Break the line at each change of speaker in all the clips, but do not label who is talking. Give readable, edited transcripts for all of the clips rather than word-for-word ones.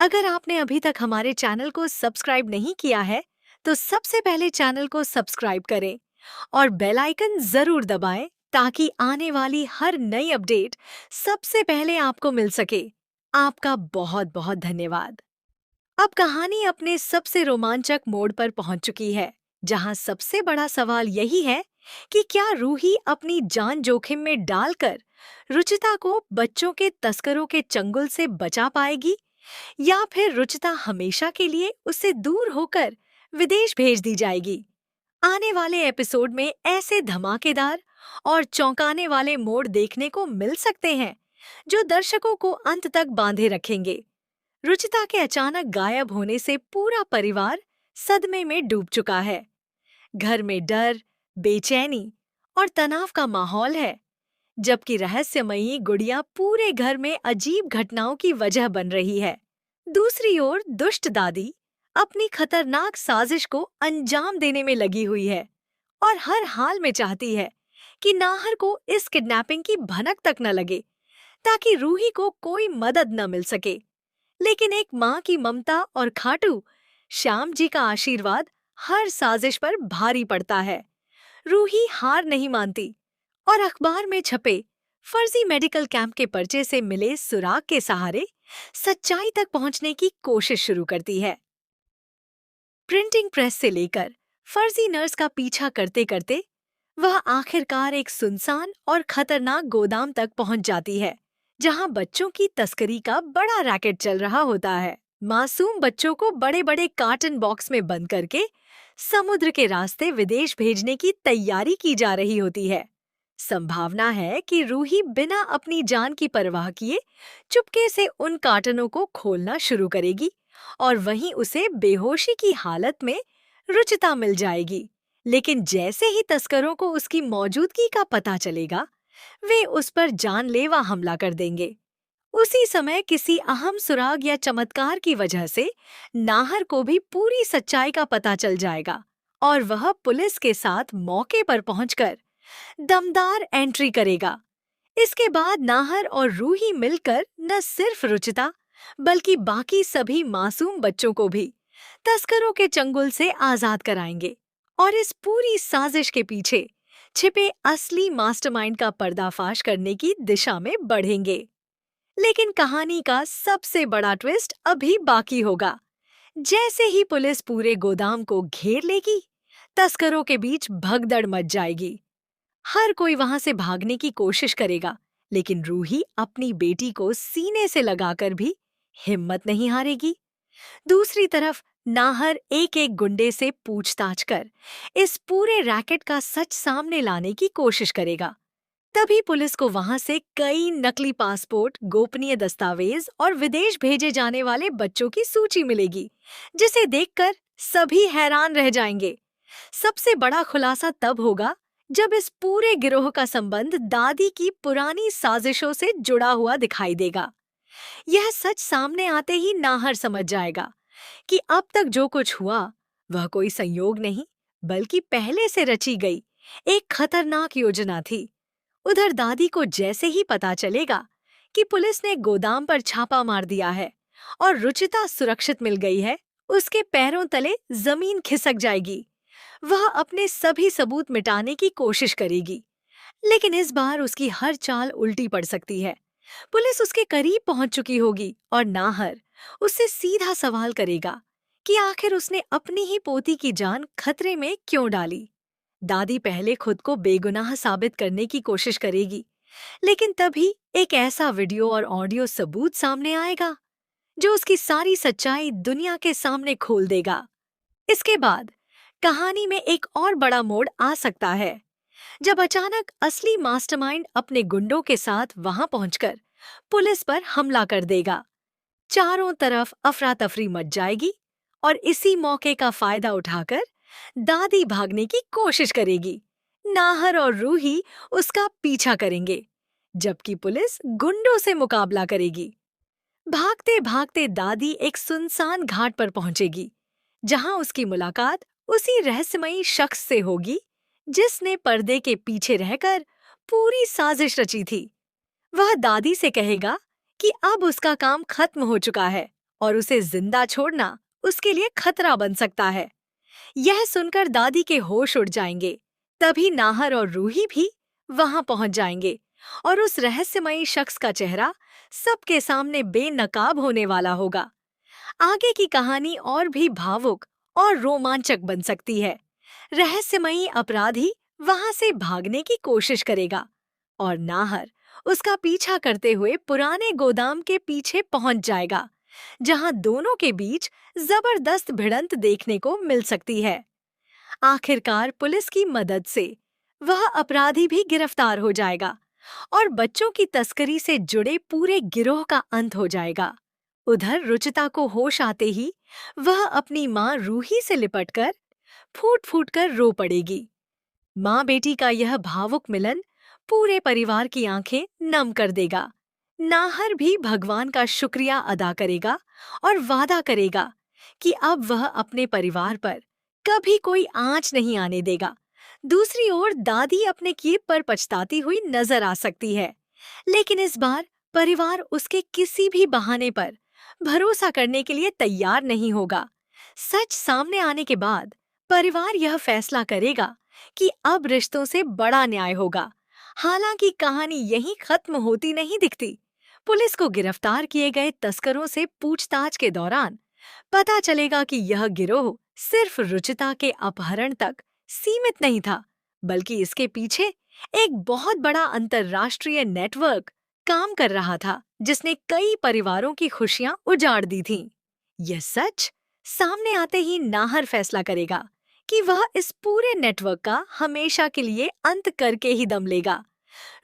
अगर आपने अभी तक हमारे चैनल को सब्सक्राइब नहीं किया है, तो सबसे पहले चैनल को सब्सक्राइब करें और बेल आइकन जरूर दबाएं ताकि आने वाली हर नई अपडेट सबसे पहले आपको मिल सके। आपका बहुत बहुत धन्यवाद। अब कहानी अपने सबसे रोमांचक मोड़ पर पहुंच चुकी है, जहां सबसे बड़ा सवाल यही है कि क्या रूही अपनी जान जोखिम में डालकर रुचिता को बच्चों के तस्करों के चंगुल से बचा पाएगी, या फिर रुचिता हमेशा के लिए उससे दूर होकर विदेश भेज दी जाएगी। आने वाले एपिसोड में ऐसे धमाकेदार और चौंकाने वाले मोड़ देखने को मिल सकते हैं जो दर्शकों को अंत तक बांधे रखेंगे। रुचिता के अचानक गायब होने से पूरा परिवार सदमे में डूब चुका है। घर में डर, बेचैनी और तनाव का माहौल है, जबकि रहस्यमयी गुड़िया पूरे घर में अजीब घटनाओं की वजह बन रही है। दूसरी ओर दुष्ट दादी अपनी खतरनाक साजिश को अंजाम देने में लगी हुई है और हर हाल में चाहती है कि नाहर को इस किडनैपिंग की भनक तक न लगे, ताकि रूही को कोई मदद न मिल सके। लेकिन एक माँ की ममता और खाटू श्याम जी का आशीर्वाद हर साजिश पर भारी पड़ता है। रूही हार नहीं मानती और अखबार में छपे फर्जी मेडिकल कैंप के पर्चे से मिले सुराग के सहारे सच्चाई तक पहुंचने की कोशिश शुरू करती है। प्रिंटिंग प्रेस से लेकर फर्जी नर्स का पीछा करते करते वह आखिरकार एक सुनसान और खतरनाक गोदाम तक पहुंच जाती है, जहां बच्चों की तस्करी का बड़ा रैकेट चल रहा होता है। मासूम बच्चों को बड़े बड़े कार्टन बॉक्स में बंद करके समुद्र के रास्ते विदेश भेजने की तैयारी की जा रही होती है। संभावना है कि रूही बिना अपनी जान की परवाह किए चुपके से उन कार्टनों को खोलना शुरू करेगी और वहीं उसे बेहोशी की हालत में रुचिता मिल जाएगी। लेकिन जैसे ही तस्करों को उसकी मौजूदगी का पता चलेगा, वे उस पर जानलेवा हमला कर देंगे। उसी समय किसी अहम सुराग या चमत्कार की वजह से नाहर को भी पूरी सच्चाई का पता चल जाएगा और वह पुलिस के साथ मौके पर पहुंचकर दमदार एंट्री करेगा। इसके बाद नाहर और रूही मिलकर न सिर्फ रुचिता बल्कि बाकी सभी मासूम बच्चों को भी तस्करों के चंगुल से आजाद कराएंगे और इस पूरी साजिश के पीछे छिपे असली मास्टरमाइंड का पर्दाफाश करने की दिशा में बढ़ेंगे। लेकिन कहानी का सबसे बड़ा ट्विस्ट अभी बाकी होगा। जैसे ही पुलिस पूरे गोदाम को घेर लेगी, तस्करों के बीच भगदड़ मच जाएगी। हर कोई वहां से भागने की कोशिश करेगा, लेकिन रूही अपनी बेटी को सीने से लगाकर भी हिम्मत नहीं हारेगी। दूसरी तरफ नाहर एक एक गुंडे से पूछताछ कर इस पूरे रैकेट का सच सामने लाने की कोशिश करेगा। तभी पुलिस को वहां से कई नकली पासपोर्ट, गोपनीय दस्तावेज और विदेश भेजे जाने वाले बच्चों की सूची मिलेगी, जिसे देखकर सभी हैरान रह जाएंगे। सबसे बड़ा खुलासा तब होगा जब इस पूरे गिरोह का संबंध दादी की पुरानी साजिशों से जुड़ा हुआ दिखाई देगा। यह सच सामने आते ही नाहर समझ जाएगा कि अब तक जो कुछ हुआ वह कोई संयोग नहीं, बल्कि पहले से रची गई एक खतरनाक योजना थी। उधर दादी को जैसे ही पता चलेगा कि पुलिस ने गोदाम पर छापा मार दिया है और रुचिता सुरक्षित मिल गई है, उसके पैरों तले जमीन खिसक जाएगी। वह अपने सभी सबूत मिटाने की कोशिश करेगी, लेकिन इस बार उसकी हर चाल उल्टी पड़ सकती है। पुलिस उसके करीब पहुंच चुकी होगी और नाहर उससे सीधा सवाल करेगा कि आखिर उसने अपनी ही पोती की जान खतरे में क्यों डाली। दादी पहले खुद को बेगुनाह साबित करने की कोशिश करेगी, लेकिन तभी एक ऐसा वीडियो और ऑडियो सबूत सामने आएगा जो उसकी सारी सच्चाई दुनिया के सामने खोल देगा। इसके बाद कहानी में एक और बड़ा मोड़ आ सकता है, जब अचानक असली मास्टरमाइंड अपने गुंडों के साथ वहां पहुंचकर पुलिस पर हमला कर देगा। चारों तरफ अफरा तफरी मच जाएगी और इसी मौके का फायदा उठाकर दादी भागने की कोशिश करेगी। नाहर और रूही उसका पीछा करेंगे, जबकि पुलिस गुंडों से मुकाबला करेगी। भागते भागते दादी एक सुनसान घाट पर पहुंचेगी, जहां उसकी मुलाकात उसी रहस्यमयी शख्स से होगी जिसने पर्दे के पीछे रहकर पूरी साजिश रची थी। वह दादी से कहेगा कि अब उसका काम खत्म हो चुका है और उसे जिंदा छोड़ना उसके लिए खतरा बन सकता है। यह सुनकर दादी के होश उड़ जाएंगे। तभी नाहर और रूही भी वहां पहुंच जाएंगे और उस रहस्यमयी शख्स का चेहरा सबके सामने बेनकाब होने वाला होगा। आगे की कहानी और भी भावुक और रोमांचक बन सकती है। रहस्यमयी अपराधी वहां से भागने की कोशिश करेगा और नाहर उसका पीछा करते हुए पुराने गोदाम के पीछे पहुंच जाएगा, जहां दोनों के बीच जबरदस्त भिड़ंत देखने को मिल सकती है। आखिरकार पुलिस की मदद से वह अपराधी भी गिरफ्तार हो जाएगा और बच्चों की तस्करी से जुड़े पूरे गिरोह का अंत हो जाएगा। उधर रुचिता को होश आते ही वह अपनी माँ रूही से लिपटकर फूट फूट कर रो पड़ेगी। माँ बेटी का यह भावुक मिलन पूरे परिवार की आंखें नम कर देगा। नाहर भी भगवान का शुक्रिया अदा करेगा और वादा करेगा कि अब वह अपने परिवार पर कभी कोई आंच नहीं आने देगा। दूसरी ओर दादी अपने किए पर पछताती हुई नजर आ सकती है, लेकिन इस बार परिवार उसके किसी भी बहाने पर भरोसा करने के लिए तैयार नहीं होगा। सच सामने आने के बाद परिवार यह फैसला करेगा कि अब रिश्तों से बड़ा न्याय होगा। हालांकि कहानी यहीं खत्म होती नहीं दिखती। पुलिस को गिरफ्तार किए गए तस्करों से पूछताछ के दौरान पता चलेगा कि यह गिरोह सिर्फ रुचिता के अपहरण तक सीमित नहीं था, बल्कि इसके पीछे एक बहुत बड़ा अंतर्राष्ट्रीय नेटवर्क काम कर रहा था, जिसने कई परिवारों की खुशियां उजाड़ दी थीं। यह सच सामने आते ही नाहर फैसला करेगा कि वह इस पूरे नेटवर्क का हमेशा के लिए अंत करके ही दम लेगा।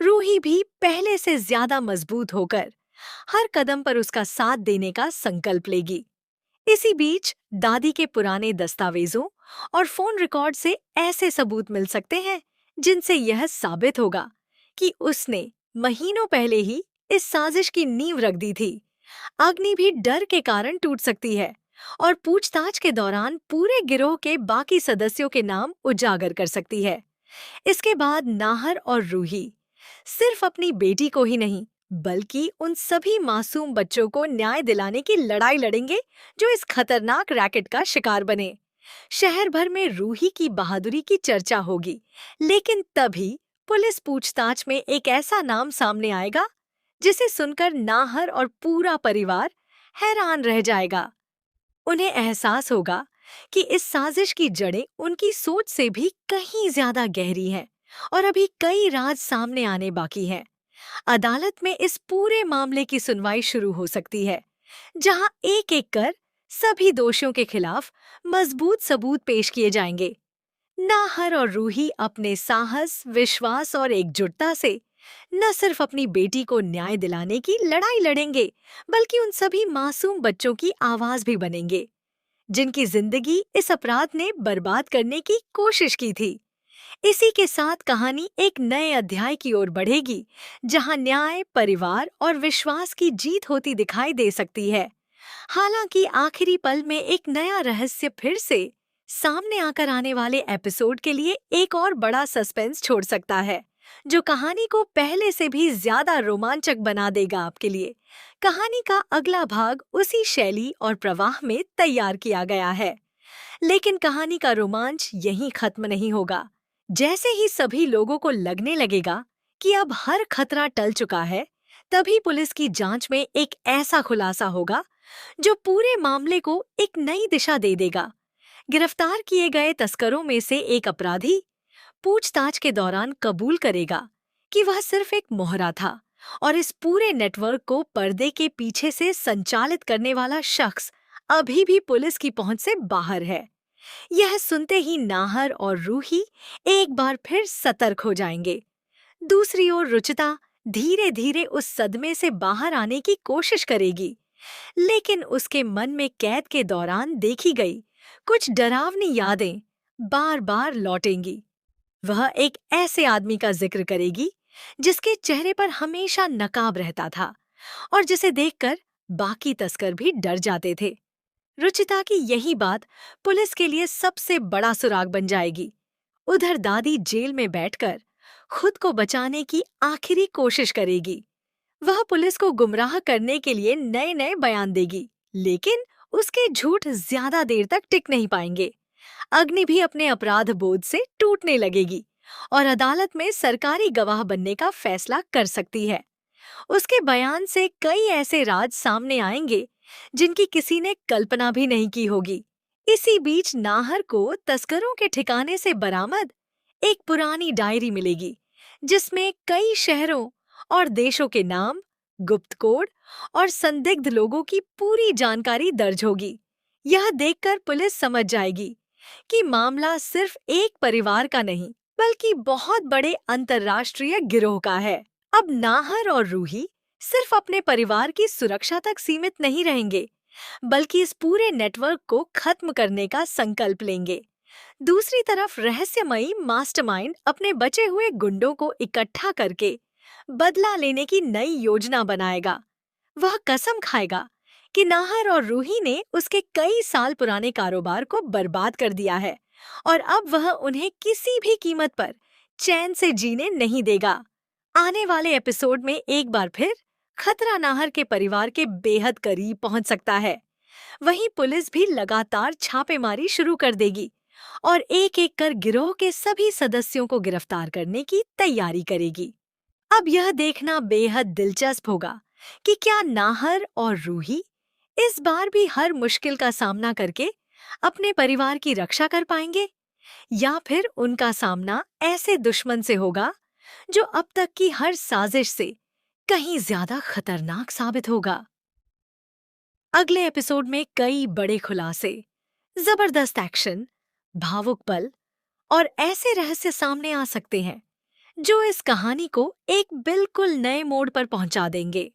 रूही भी पहले से ज्यादा मजबूत होकर हर कदम पर उसका साथ देने का संकल्प लेगी। इसी बीच दादी के पुराने दस्तावेजों और फोन रिकॉर्ड से ऐसे सबूत मिल सकते हैं जिनसे यह साबित होगा कि उसने महीनों पहले ही इस साजिश की नींव रख दी थी। अग्नि भी डर के कारण टूट सकती है और पूछताछ के दौरान पूरे गिरोह के बाकी सदस्यों के नाम उजागर कर सकती है। इसके बाद नाहर और रूही सिर्फ अपनी बेटी को ही नहीं, बल्कि उन सभी मासूम बच्चों को न्याय दिलाने की लड़ाई लड़ेंगे जो इस खतरनाक रैकेट का शिकार बने। शहर भर में रूही की बहादुरी की चर्चा होगी, लेकिन तभी पुलिस पूछताछ में एक ऐसा नाम सामने आएगा जिसे सुनकर नाहर और पूरा परिवार हैरान रह जाएगा। उन्हें एहसास होगा कि इस साजिश की जड़ें उनकी सोच से भी कहीं ज्यादा गहरी हैं और अभी कई राज सामने आने बाकी हैं। अदालत में इस पूरे मामले की सुनवाई शुरू हो सकती है, जहां एक एक कर सभी दोषियों के खिलाफ मजबूत सबूत पेश किए जाएंगे। नाहर और रूही अपने साहस, विश्वास और एकजुटता से न सिर्फ अपनी बेटी को न्याय दिलाने की लड़ाई लड़ेंगे, बल्कि उन सभी मासूम बच्चों की आवाज भी बनेंगे जिनकी जिंदगी इस अपराध ने बर्बाद करने की कोशिश की थी। इसी के साथ कहानी एक नए अध्याय की ओर बढ़ेगी, जहां न्याय, परिवार और विश्वास की जीत होती दिखाई दे सकती है। हालांकि आखिरी पल में एक नया रहस्य फिर से सामने आकर आने वाले एपिसोड के लिए एक और बड़ा सस्पेंस छोड़ सकता है, जो कहानी को पहले से भी ज्यादा रोमांचक बना देगा आपके लिए। कहानी का अगला भाग उसी शैली और प्रवाह में तैयार किया गया है, लेकिन कहानी का रोमांच यहीं खत्म नहीं होगा। जैसे ही सभी लोगों को लगने लगेगा कि अब हर खतरा टल चुका है, तभी पुलिस की जांच में एक ऐसा खुलासा होगा जो पूरे मामले को एक नई दिशा दे देगा। गिरफ्तार किए गए तस्करों में से एक अपराधी पूछताछ के दौरान कबूल करेगा कि वह सिर्फ एक मोहरा था और इस पूरे नेटवर्क को पर्दे के पीछे से संचालित करने वाला शख्स अभी भी पुलिस की पहुंच से बाहर है। यह सुनते ही नाहर और रूही एक बार फिर सतर्क हो जाएंगे। दूसरी ओर रुचिता धीरे धीरे उस सदमे से बाहर आने की कोशिश करेगी, लेकिन उसके मन में कैद के दौरान देखी गई कुछ डरावनी यादें बार बार लौटेंगी। वह एक ऐसे आदमी का जिक्र करेगी जिसके चेहरे पर हमेशा नकाब रहता था और जिसे देखकर बाकी तस्कर भी डर जाते थे। रुचिता की यही बात पुलिस के लिए सबसे बड़ा सुराग बन जाएगी। उधर दादी जेल में बैठकर खुद को बचाने की आखिरी कोशिश करेगी। वह पुलिस को गुमराह करने के लिए नए नए बयान देगी, लेकिन उसके झूठ ज्यादा देर तक टिक नहीं पाएंगे। अग्नि भी अपने अपराध बोध से टूटने लगेगी और अदालत में सरकारी गवाह बनने का फैसला कर सकती है। उसके बयान से कई ऐसे राज सामने आएंगे जिनकी किसी ने कल्पना भी नहीं की होगी। इसी बीच नाहर को तस्करों के ठिकाने से बरामद एक पुरानी डायरी मिलेगी जिसमें कई शहरों और देशों के नाम, गुप्त कोड और संदिग्ध लोगों की पूरी जानकारी दर्ज होगी। यह देखकर पुलिस समझ जाएगी कि मामला सिर्फ एक परिवार का नहीं बल्कि बहुत बड़े अंतर्राष्ट्रीय गिरोह का है। अब नाहर और रूही सिर्फ अपने परिवार की सुरक्षा तक सीमित नहीं रहेंगे बल्कि इस पूरे नेटवर्क को खत्म करने का संकल्प लेंगे। दूसरी तरफ रहस्यमयी मास्टरमाइंड अपने बचे हुए गुंडों को इकट्ठा करके बदला लेने की नई योजना बनाएगा। वह कसम खाएगा कि नाहर और रूही ने उसके कई साल पुराने कारोबार को बर्बाद कर दिया है और अब वह उन्हें किसी भी कीमत पर चैन से जीने नहीं देगा। आने वाले एपिसोड में एक बार फिर खतरा नाहर के परिवार के बेहद करीब पहुंच सकता है। वहीं पुलिस भी लगातार छापेमारी शुरू कर देगी और एक-एक कर गिरोह के सभी सदस्यों को गिरफ्तार करने की तैयारी करेगी। अब यह देखना बेहद दिलचस्प होगा कि क्या नाहर और रूही इस बार भी हर मुश्किल का सामना करके अपने परिवार की रक्षा कर पाएंगे या फिर उनका सामना ऐसे दुश्मन से होगा जो अब तक की हर साजिश से कहीं ज्यादा खतरनाक साबित होगा। अगले एपिसोड में कई बड़े खुलासे, जबरदस्त एक्शन, भावुक पल और ऐसे रहस्य सामने आ सकते हैं जो इस कहानी को एक बिल्कुल नए मोड़ पर पहुंचा देंगे।